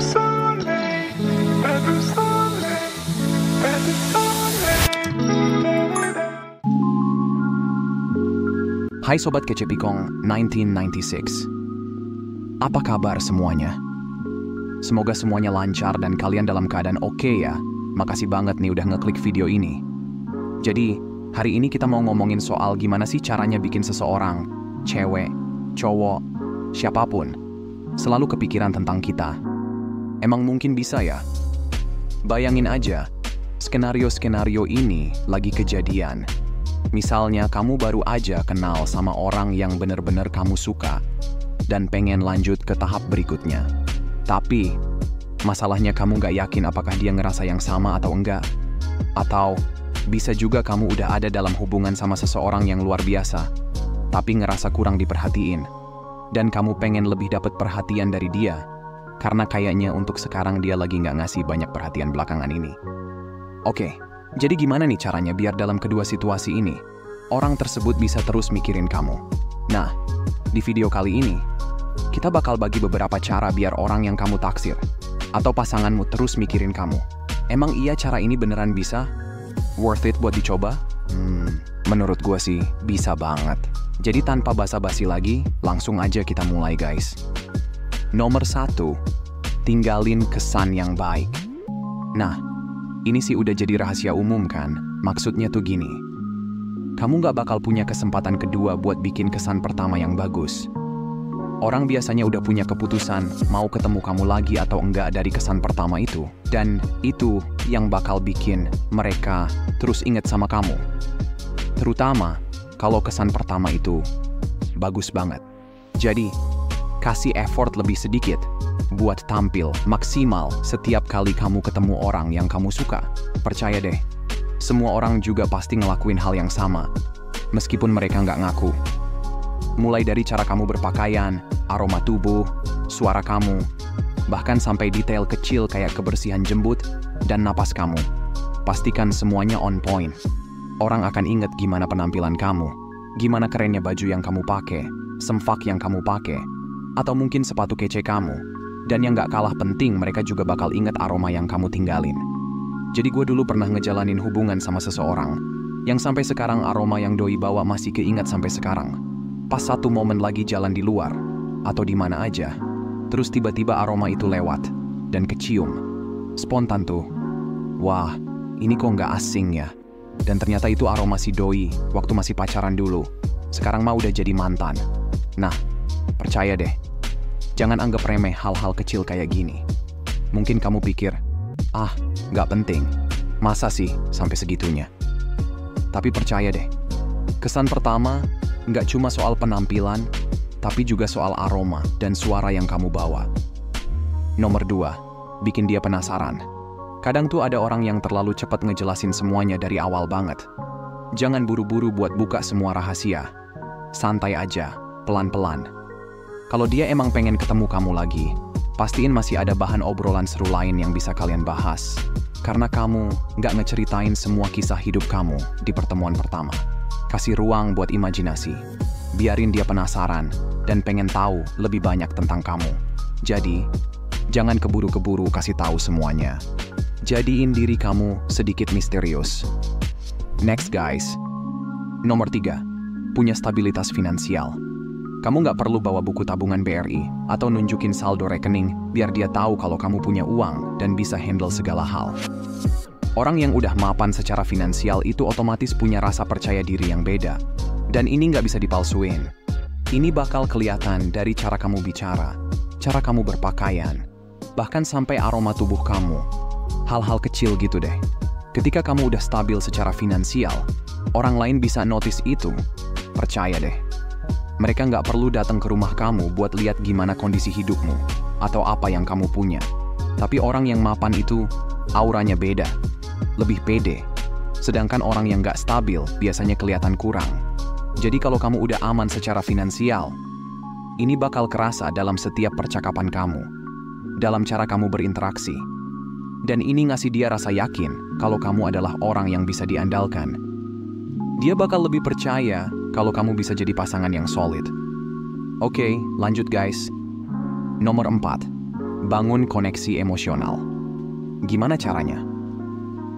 Hai Sobat Kece Pikong 1996. Apa kabar semuanya? Semoga semuanya lancar dan kalian dalam keadaan oke ya. Makasih banget nih udah ngeklik video ini. Jadi, hari ini kita mau ngomongin soal gimana sih caranya bikin seseorang, cewek, cowok, siapapun, selalu kepikiran tentang kita. Emang mungkin bisa ya? Bayangin aja, skenario-skenario ini lagi kejadian. Misalnya kamu baru aja kenal sama orang yang bener-bener kamu suka dan pengen lanjut ke tahap berikutnya. Tapi, masalahnya kamu gak yakin apakah dia ngerasa yang sama atau enggak. Atau, bisa juga kamu udah ada dalam hubungan sama seseorang yang luar biasa, tapi ngerasa kurang diperhatiin. Dan kamu pengen lebih dapat perhatian dari dia, karena kayaknya untuk sekarang dia lagi gak ngasih banyak perhatian belakangan ini. Oke. Jadi gimana nih caranya biar dalam kedua situasi ini, orang tersebut bisa terus mikirin kamu? Nah, di video kali ini, kita bakal bagi beberapa cara biar orang yang kamu taksir, atau pasanganmu terus mikirin kamu. Emang iya cara ini beneran bisa? Worth it buat dicoba? Menurut gue sih, bisa banget. Jadi tanpa basa-basi lagi, langsung aja kita mulai guys. Nomor 1, tinggalin kesan yang baik. Nah, ini sih udah jadi rahasia umum kan? Maksudnya tuh gini, kamu gak bakal punya kesempatan kedua buat bikin kesan pertama yang bagus. Orang biasanya udah punya keputusan mau ketemu kamu lagi atau enggak dari kesan pertama itu. Dan itu yang bakal bikin mereka terus inget sama kamu. Terutama kalau kesan pertama itu bagus banget. Jadi, kasih effort lebih sedikit buat tampil maksimal setiap kali kamu ketemu orang yang kamu suka. Percaya deh, semua orang juga pasti ngelakuin hal yang sama, meskipun mereka nggak ngaku. Mulai dari cara kamu berpakaian, aroma tubuh, suara kamu, bahkan sampai detail kecil kayak kebersihan jembut dan napas kamu. Pastikan semuanya on point. Orang akan inget gimana penampilan kamu, gimana kerennya baju yang kamu pakai, semfak yang kamu pakai, atau mungkin sepatu kece kamu. Dan yang gak kalah penting, mereka juga bakal ingat aroma yang kamu tinggalin. Jadi gue dulu pernah ngejalanin hubungan sama seseorang, yang sampai sekarang aroma yang doi bawa masih keingat sampai sekarang. Pas satu momen lagi jalan di luar, atau di mana aja, terus tiba-tiba aroma itu lewat, dan kecium. Spontan tuh, wah, ini kok gak asing ya. Dan ternyata itu aroma si doi, waktu masih pacaran dulu. Sekarang mah udah jadi mantan. Nah, percaya deh, jangan anggap remeh hal-hal kecil kayak gini. Mungkin kamu pikir, gak penting. Masa sih sampai segitunya? Tapi percaya deh, kesan pertama gak cuma soal penampilan, tapi juga soal aroma dan suara yang kamu bawa. Nomor 2, bikin dia penasaran. Kadang tuh ada orang yang terlalu cepat ngejelasin semuanya dari awal banget. Jangan buru-buru buat buka semua rahasia. Santai aja, pelan-pelan. Kalau dia emang pengen ketemu kamu lagi, pastiin masih ada bahan obrolan seru lain yang bisa kalian bahas. Karena kamu nggak ngeceritain semua kisah hidup kamu di pertemuan pertama. Kasih ruang buat imajinasi. Biarin dia penasaran dan pengen tahu lebih banyak tentang kamu. Jadi, jangan keburu-keburu kasih tahu semuanya. Jadiin diri kamu sedikit misterius. Next guys. Nomor 3, punya stabilitas finansial. Kamu nggak perlu bawa buku tabungan BRI atau nunjukin saldo rekening biar dia tahu kalau kamu punya uang dan bisa handle segala hal. Orang yang udah mapan secara finansial itu otomatis punya rasa percaya diri yang beda. Dan ini nggak bisa dipalsuin. Ini bakal kelihatan dari cara kamu bicara, cara kamu berpakaian, bahkan sampai aroma tubuh kamu. Hal-hal kecil gitu deh. Ketika kamu udah stabil secara finansial, orang lain bisa notice itu. Percaya deh. Mereka nggak perlu datang ke rumah kamu buat lihat gimana kondisi hidupmu atau apa yang kamu punya. Tapi orang yang mapan itu auranya beda, lebih pede. Sedangkan orang yang nggak stabil biasanya kelihatan kurang. Jadi kalau kamu udah aman secara finansial, ini bakal kerasa dalam setiap percakapan kamu, dalam cara kamu berinteraksi. Dan ini ngasih dia rasa yakin kalau kamu adalah orang yang bisa diandalkan. Dia bakal lebih percaya kalau kamu bisa jadi pasangan yang solid. Oke, lanjut guys. Nomor 4, bangun koneksi emosional. Gimana caranya?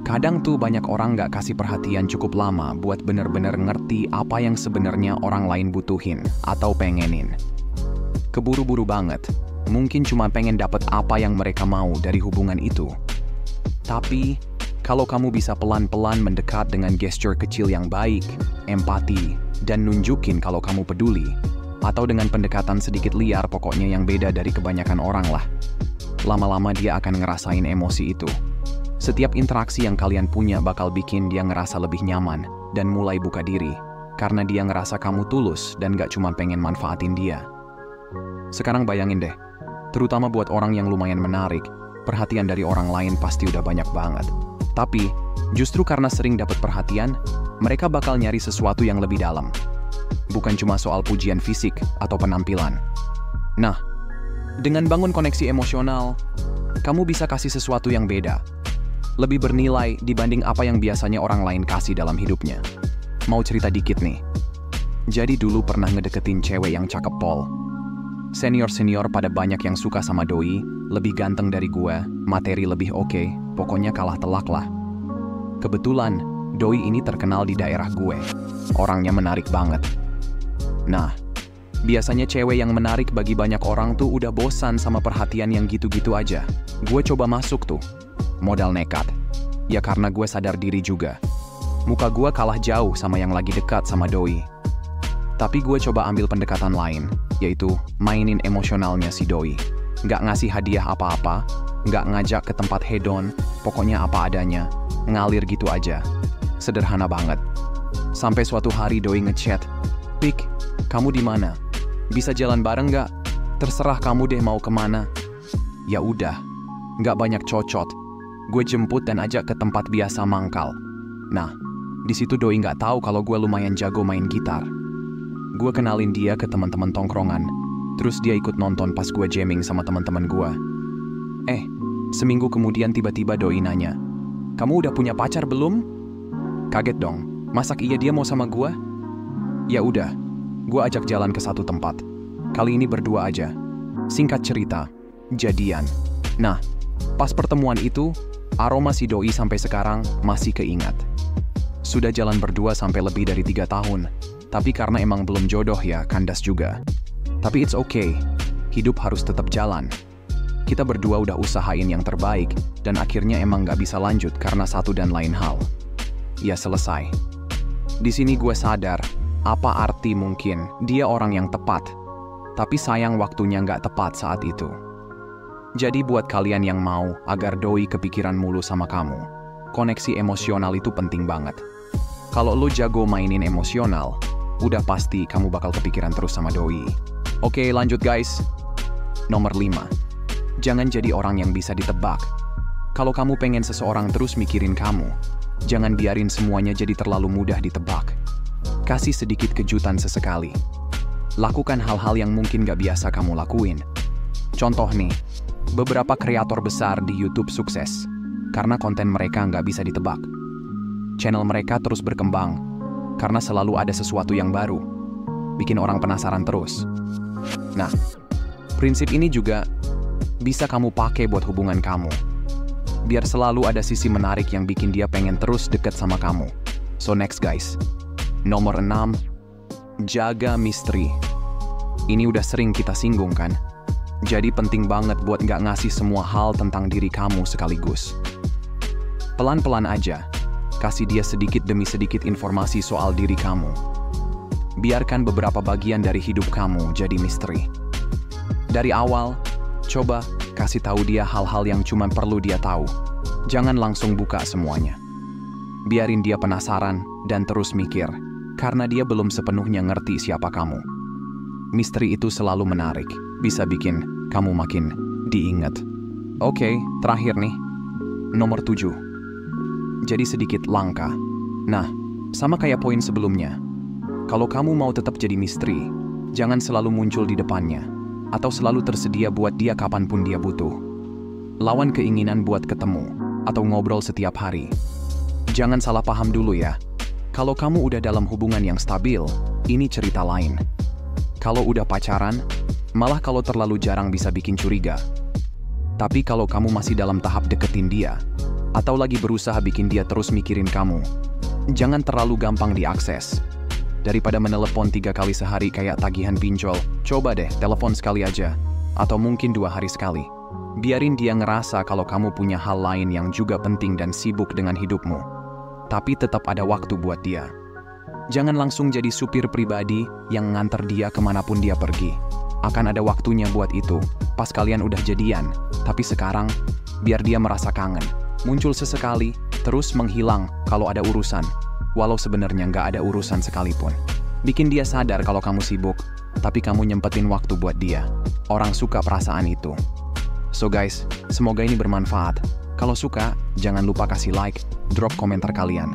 Kadang tuh banyak orang nggak kasih perhatian cukup lama buat bener-bener ngerti apa yang sebenarnya orang lain butuhin atau pengenin. Keburu-buru banget, mungkin cuma pengen dapat apa yang mereka mau dari hubungan itu. Tapi, kalau kamu bisa pelan-pelan mendekat dengan gesture kecil yang baik, empati, dan nunjukin kalau kamu peduli, atau dengan pendekatan sedikit liar pokoknya yang beda dari kebanyakan orang lah, lama-lama dia akan ngerasain emosi itu. Setiap interaksi yang kalian punya bakal bikin dia ngerasa lebih nyaman dan mulai buka diri, karena dia ngerasa kamu tulus dan gak cuma pengen manfaatin dia. Sekarang bayangin deh, terutama buat orang yang lumayan menarik, perhatian dari orang lain pasti udah banyak banget. Tapi, justru karena sering dapat perhatian, mereka bakal nyari sesuatu yang lebih dalam. Bukan cuma soal pujian fisik atau penampilan. Nah, dengan bangun koneksi emosional, kamu bisa kasih sesuatu yang beda. Lebih bernilai dibanding apa yang biasanya orang lain kasih dalam hidupnya. Mau cerita dikit nih. Jadi dulu pernah ngedeketin cewek yang cakep pol. Senior-senior pada banyak yang suka sama doi, lebih ganteng dari gue, materi lebih oke, pokoknya kalah telak lah. Kebetulan, doi ini terkenal di daerah gue. Orangnya menarik banget. Nah, biasanya cewek yang menarik bagi banyak orang tuh udah bosan sama perhatian yang gitu-gitu aja. Gue coba masuk tuh. Modal nekat. Ya karena gue sadar diri juga. Muka gue kalah jauh sama yang lagi dekat sama doi. Tapi gue coba ambil pendekatan lain, yaitu mainin emosionalnya si doi. Nggak ngasih hadiah apa-apa, nggak ngajak ke tempat hedon, pokoknya apa adanya, ngalir gitu aja. Sederhana banget. Sampai suatu hari doi ngechat, "Pik, kamu di mana? Bisa jalan bareng nggak? Terserah kamu deh mau kemana." Ya udah, nggak banyak cocot. Gue jemput dan ajak ke tempat biasa mangkal. Nah, di situ doi nggak tahu kalau gue lumayan jago main gitar. Gue kenalin dia ke teman-teman tongkrongan, terus dia ikut nonton pas gue jamming sama teman-teman gue. Seminggu kemudian tiba-tiba doi nanya, "Kamu udah punya pacar belum?" Kaget dong, masak iya dia mau sama gue? Ya udah, gue ajak jalan ke satu tempat. Kali ini berdua aja. Singkat cerita, jadian. Nah, pas pertemuan itu, aroma si doi sampai sekarang masih keingat. Sudah jalan berdua sampai lebih dari 3 tahun. Tapi karena emang belum jodoh ya, kandas juga. Tapi it's okay, hidup harus tetap jalan. Kita berdua udah usahain yang terbaik, dan akhirnya emang gak bisa lanjut karena satu dan lain hal. Ya selesai. Di sini gue sadar, apa arti mungkin dia orang yang tepat, tapi sayang waktunya gak tepat saat itu. Jadi buat kalian yang mau agar doi kepikiran mulu sama kamu, koneksi emosional itu penting banget. Kalau lo jago mainin emosional, udah pasti kamu bakal kepikiran terus sama doi. Oke, lanjut guys. Nomor 5. Jangan jadi orang yang bisa ditebak. Kalau kamu pengen seseorang terus mikirin kamu, jangan biarin semuanya jadi terlalu mudah ditebak. Kasih sedikit kejutan sesekali. Lakukan hal-hal yang mungkin gak biasa kamu lakuin. Contoh nih, beberapa kreator besar di YouTube sukses karena konten mereka nggak bisa ditebak. Channel mereka terus berkembang karena selalu ada sesuatu yang baru, bikin orang penasaran terus. Nah, prinsip ini juga bisa kamu pakai buat hubungan kamu. Biar selalu ada sisi menarik yang bikin dia pengen terus deket sama kamu. So next guys, nomor 6, jaga misteri. Ini udah sering kita singgung kan? Jadi penting banget buat nggak ngasih semua hal tentang diri kamu sekaligus. Pelan-pelan aja, kasih dia sedikit demi sedikit informasi soal diri kamu. Biarkan beberapa bagian dari hidup kamu jadi misteri. Dari awal, coba kasih tahu dia hal-hal yang cuma perlu dia tahu. Jangan langsung buka semuanya. Biarin dia penasaran dan terus mikir, karena dia belum sepenuhnya ngerti siapa kamu. Misteri itu selalu menarik, bisa bikin kamu makin diingat. Oke, terakhir nih. Nomor 7. Jadi sedikit langka. Nah, sama kayak poin sebelumnya. Kalau kamu mau tetap jadi misteri, jangan selalu muncul di depannya, atau selalu tersedia buat dia kapanpun dia butuh. Lawan keinginan buat ketemu, atau ngobrol setiap hari. Jangan salah paham dulu ya. Kalau kamu udah dalam hubungan yang stabil, ini cerita lain. Kalau udah pacaran, malah kalau terlalu jarang bisa bikin curiga. Tapi kalau kamu masih dalam tahap deketin dia, atau lagi berusaha bikin dia terus mikirin kamu, jangan terlalu gampang diakses. Daripada menelepon 3 kali sehari kayak tagihan pinjol, coba deh telepon sekali aja, atau mungkin 2 hari sekali. Biarin dia ngerasa kalau kamu punya hal lain yang juga penting dan sibuk dengan hidupmu. Tapi tetap ada waktu buat dia. Jangan langsung jadi supir pribadi yang nganter dia kemanapun dia pergi. Akan ada waktunya buat itu, pas kalian udah jadian. Tapi sekarang, biar dia merasa kangen. Muncul sesekali, terus menghilang kalau ada urusan. Walau sebenarnya nggak ada urusan sekalipun. Bikin dia sadar kalau kamu sibuk, tapi kamu nyempetin waktu buat dia. Orang suka perasaan itu. So guys, semoga ini bermanfaat. Kalau suka, jangan lupa kasih like, drop komentar kalian.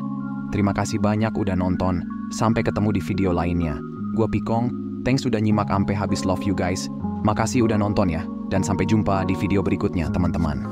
Terima kasih banyak udah nonton. Sampai ketemu di video lainnya. Gua Pikong, thanks udah nyimak sampai habis, love you guys. Makasih udah nonton ya, dan sampai jumpa di video berikutnya teman-teman.